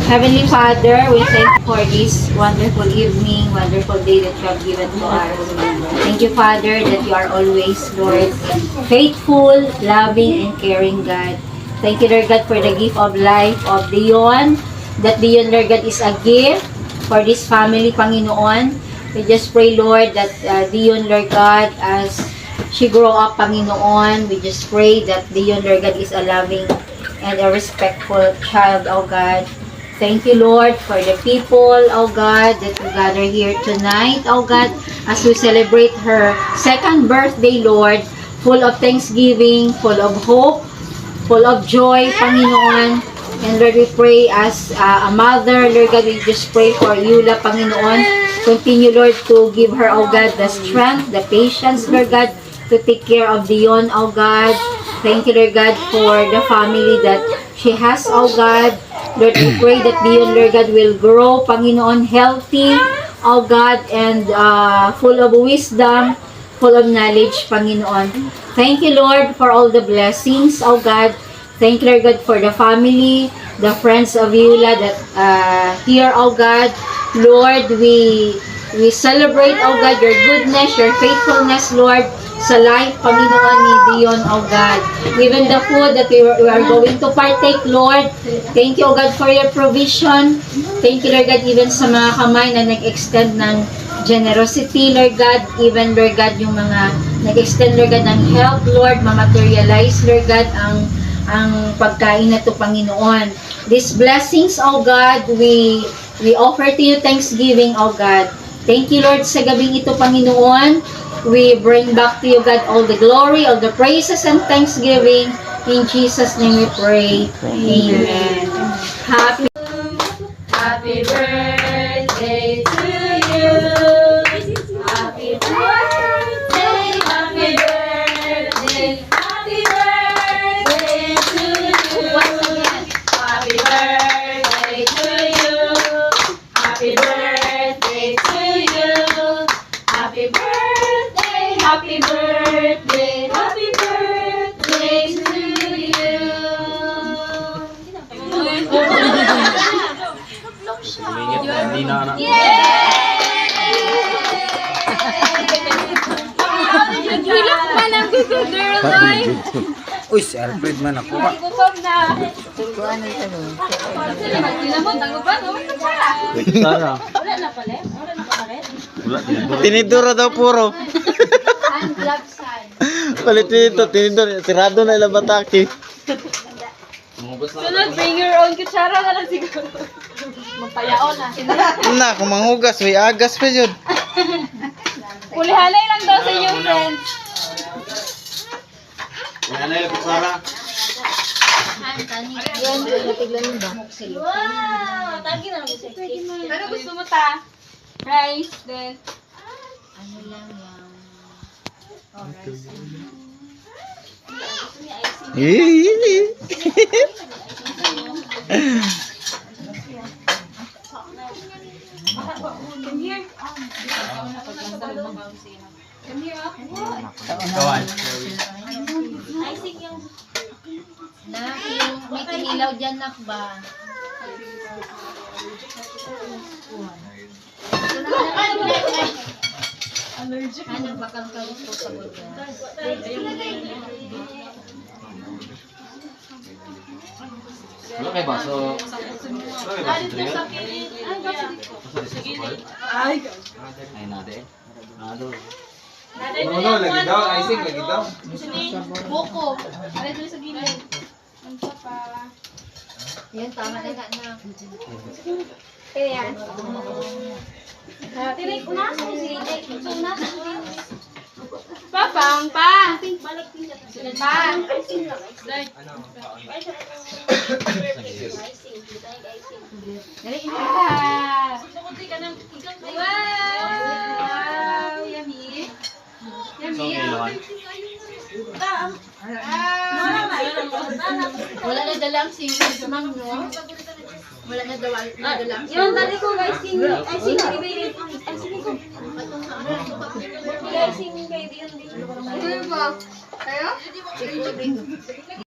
Heavenly Father, we thank you for this wonderful evening, wonderful day that you have given to us. Thank you, Father, that you are always, Lord, faithful, loving, and caring God. Thank you, Lord God, for the gift of life of Dion. That Dion, Lord God, is a gift for this family, Panginoon. We just pray, Lord, that Dion, Lord God, as she grow up, Panginoon, we just pray that Dion, Lord God, is a loving and a respectful child, oh God. Thank you, Lord, for the people, oh God, that we gather here tonight, oh God, as we celebrate her second birthday, Lord, full of thanksgiving, full of hope, full of joy, Panginoon. And Lord, we pray as a mother, Lord God, we just pray for Eula, Panginoon. Continue, Lord, to give her, oh God, the strength, the patience, Lord God, to take care of Dion, oh God. Thank you, Lord God, for the family that she has, oh God. Lord, we pray that Dion, Lord God, will grow, Panginoon, healthy, oh God, and full of wisdom, full of knowledge, Panginoon. Thank you, Lord, for all the blessings, oh God. Thank you, Lord God, for the family, the friends of Eula that here, oh God. Lord, we celebrate, oh God, your goodness, your faithfulness, Lord, sa life, Panginoon, ni Dion, oh God. Even the food that we are going to partake, Lord, thank you, oh God, for your provision. Thank you, Lord God, even sa mga kamay na nag-extend ng generosity, Lord God, even, Lord God, yung mga nag-extend, Lord God, ng help, Lord, ma-materialize, Lord God, ang pagkain na to, Panginoon. These blessings, oh God, we offer to you thanksgiving, oh God. Thank you, Lord, sa gabing ito, Panginoon. We bring back to you, God, all the glory, all the praises and thanksgiving. In Jesus' name we pray. Amen. Happy birthday to you. Happy birthday, happy birthday, happy birthday to you. Happy birthday to you. Happy birthday to you. Happy birthday, happy birthday, happy birthday to you. Hilak man ang gusto, girl, ay! Uy, si Alfred man ako ba? Gutom na! Lamot, ang uban, Sara. wala na pala? Wala na pala? Tinidora daw puro. Hand gloves, hand. Palit dito, tinidor. Sirado na ilang bataki. Sunod, bring your own kutsara na lang siguro. Magpayaon na. Na, kung manghugas, may agas pa yun. Kulihalay lang daw sa inyong friends. Yan na yung Sara. Wow! Tagi na lang gusto. Ano gusto mo ta? Rice, then... Ano lang yan? Oh, rice. Come here. Come here, Kawan. Icing yung... Nak, yung may kinilaw dyan, nak ba? Allergic. Ano, bakal ka gusto sa buga? Wala kay baso. Wala kay baso drill. Ay, Ay, nade. Nado. No, lagi daw. Icing, lagi daw. buko. Ano dito sa gilid? Ang pa. Yan, tama na nga na. Kaya yan. Tinay ko na sa gilid. So, nasa gilid. Papang pa! Pa! Wow! Yummy! Yummy! Wala na dalang si ma'am, no? Wala na dalang si Yung dali ko guys, icing baby. Icing ko. Icing kay Dion. Ano ba? Kayo?